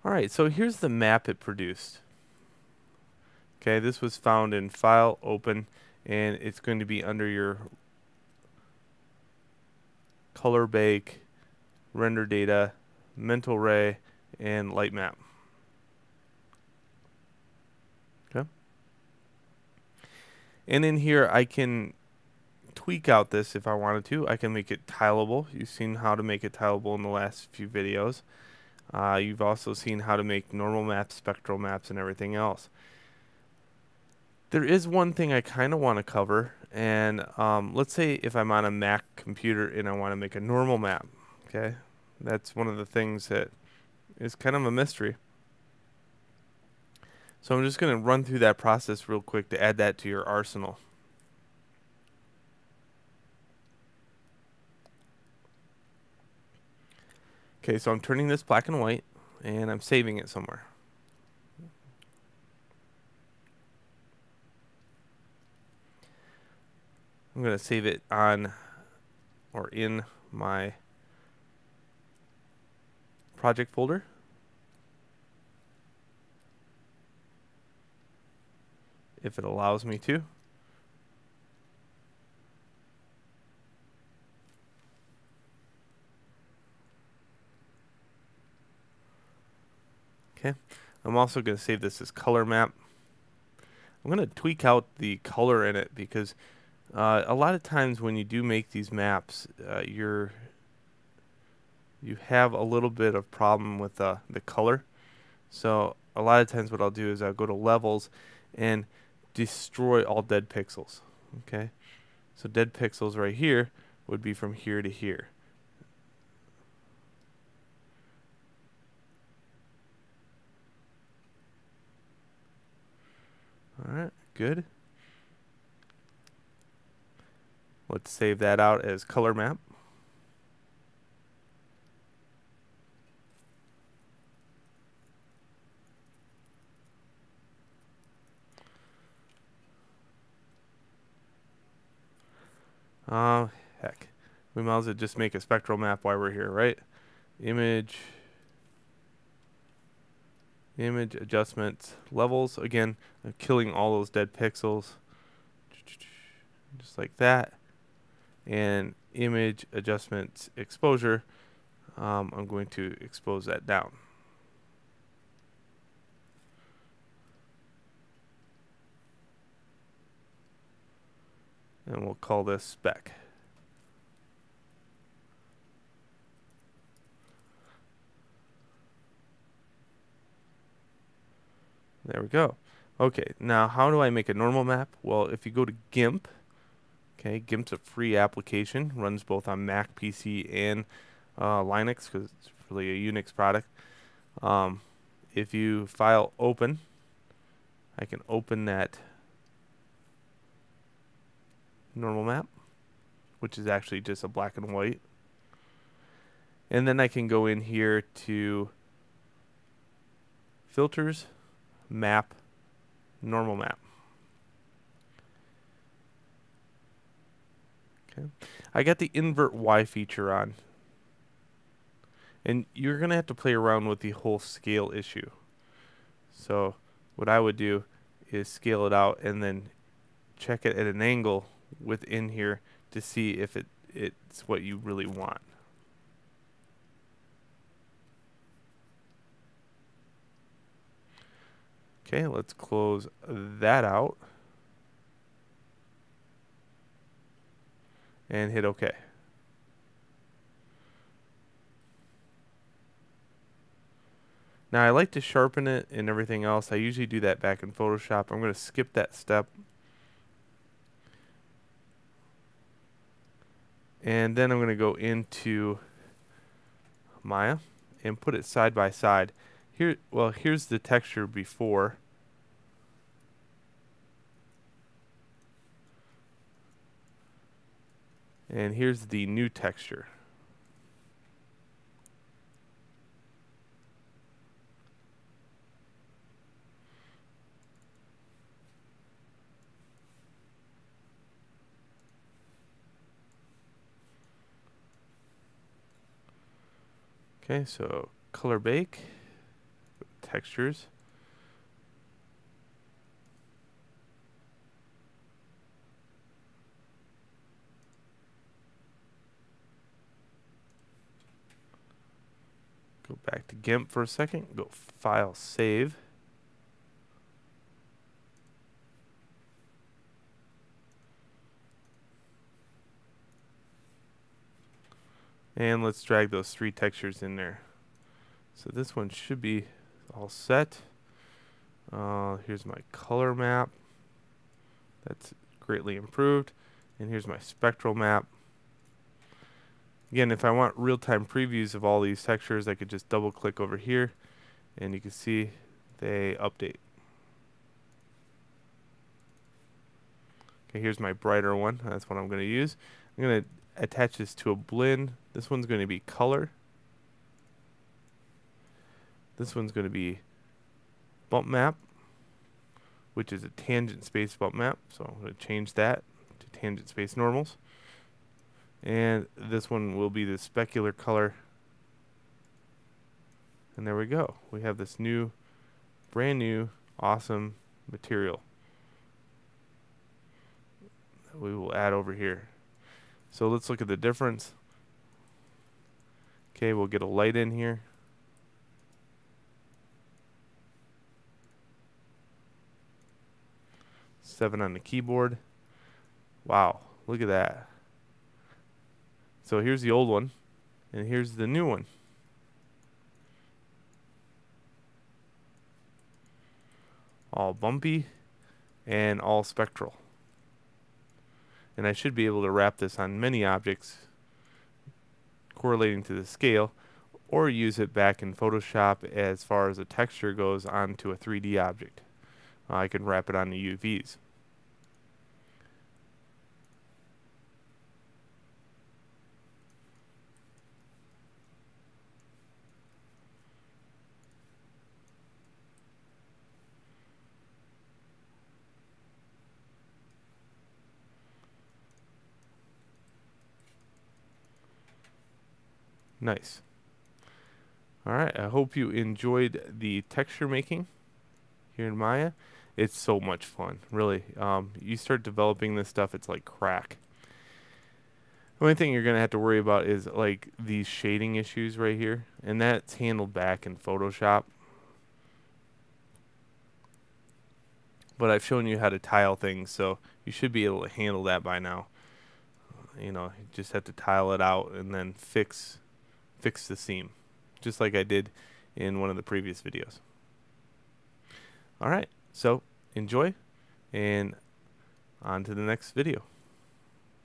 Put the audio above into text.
Alright, so here's the map it produced. Okay, this was found in File, Open, and it's going to be under your Color Bake, Render Data, Mental Ray, and Light Map. Okay, and in here I can tweak out this if I wanted to. I can make it tileable. You've seen how to make it tileable in the last few videos. You've also seen how to make normal maps, spectral maps, and everything else. There is one thing I kind of want to cover, and let's say if I'm on a Mac computer and I want to make a normal map, okay? That's one of the things that is kind of a mystery. So I'm just going to run through that process real quick to add that to your arsenal. Okay, so I'm turning this black and white, and I'm saving it somewhere. I'm going to save it on or in my project folder. If it allows me to. Okay, I'm also going to save this as color map. I'm going to tweak out the color in it because a lot of times when you do make these maps, you have a little bit of problem with the color. So a lot of times what I'll do is I'll go to levels and destroy all dead pixels. Okay, so dead pixels right here would be from here to here. Alright, good. Let's save that out as color map. Heck. We might as well just make a spectral map while we're here, right? Image adjustments, levels. Again, I'm killing all those dead pixels. Just like that. And image adjustments exposure. I'm going to expose that down. And we'll call this spec. There we go. Okay, now how do I make a normal map? Well, if you go to GIMP, okay, GIMP's a free application, runs both on Mac, PC, and Linux because it's really a Unix product. If you file open, I can open that normal map, which is actually just a black and white. And then I can go in here to filters, map, normal map. Okay. I got the invert Y feature on. And you're going to have to play around with the whole scale issue. So what I would do is scale it out and then check it at an angle within here to see if it's what you really want. Okay, let's close that out and hit OK. Now I like to sharpen it and everything else. I usually do that back in Photoshop. I'm going to skip that step. And then I'm going to go into Maya and put it side by side. Here, well, here's the texture before. And here's the new texture. Okay, so color bake. textures. Go back to GIMP for a second, go File, Save. And let's drag those 3 textures in there. So this one should be all set. Here's my color map. That's greatly improved. And here's my spectral map. Again, if I want real-time previews of all these textures, I could just double-click over here, and you can see they update. Okay, here's my brighter one. That's what I'm going to use. I'm going to attach this to a blend. This one's going to be color. This one's going to be bump map, which is a tangent space bump map. So I'm going to change that to tangent space normals. And this one will be the specular color. And there we go. We have this new, brand new, awesome material that we will add over here. So let's look at the difference. Okay, we'll get a light in here. Seven on the keyboard. Wow, look at that. So here's the old one, and here's the new one. All bumpy and all spectral. And I should be able to wrap this on many objects correlating to the scale, or use it back in Photoshop as far as a texture goes onto a 3D object. I can wrap it on the UVs. Nice. Alright, I hope you enjoyed the texture making here in Maya. It's so much fun, really. You start developing this stuff, it's like crack. The only thing you're going to have to worry about is like these shading issues right here, and that's handled back in Photoshop. But I've shown you how to tile things, so you should be able to handle that by now. You just have to tile it out and then fix the seam, just like I did in one of the previous videos. Alright, so enjoy, and on to the next video.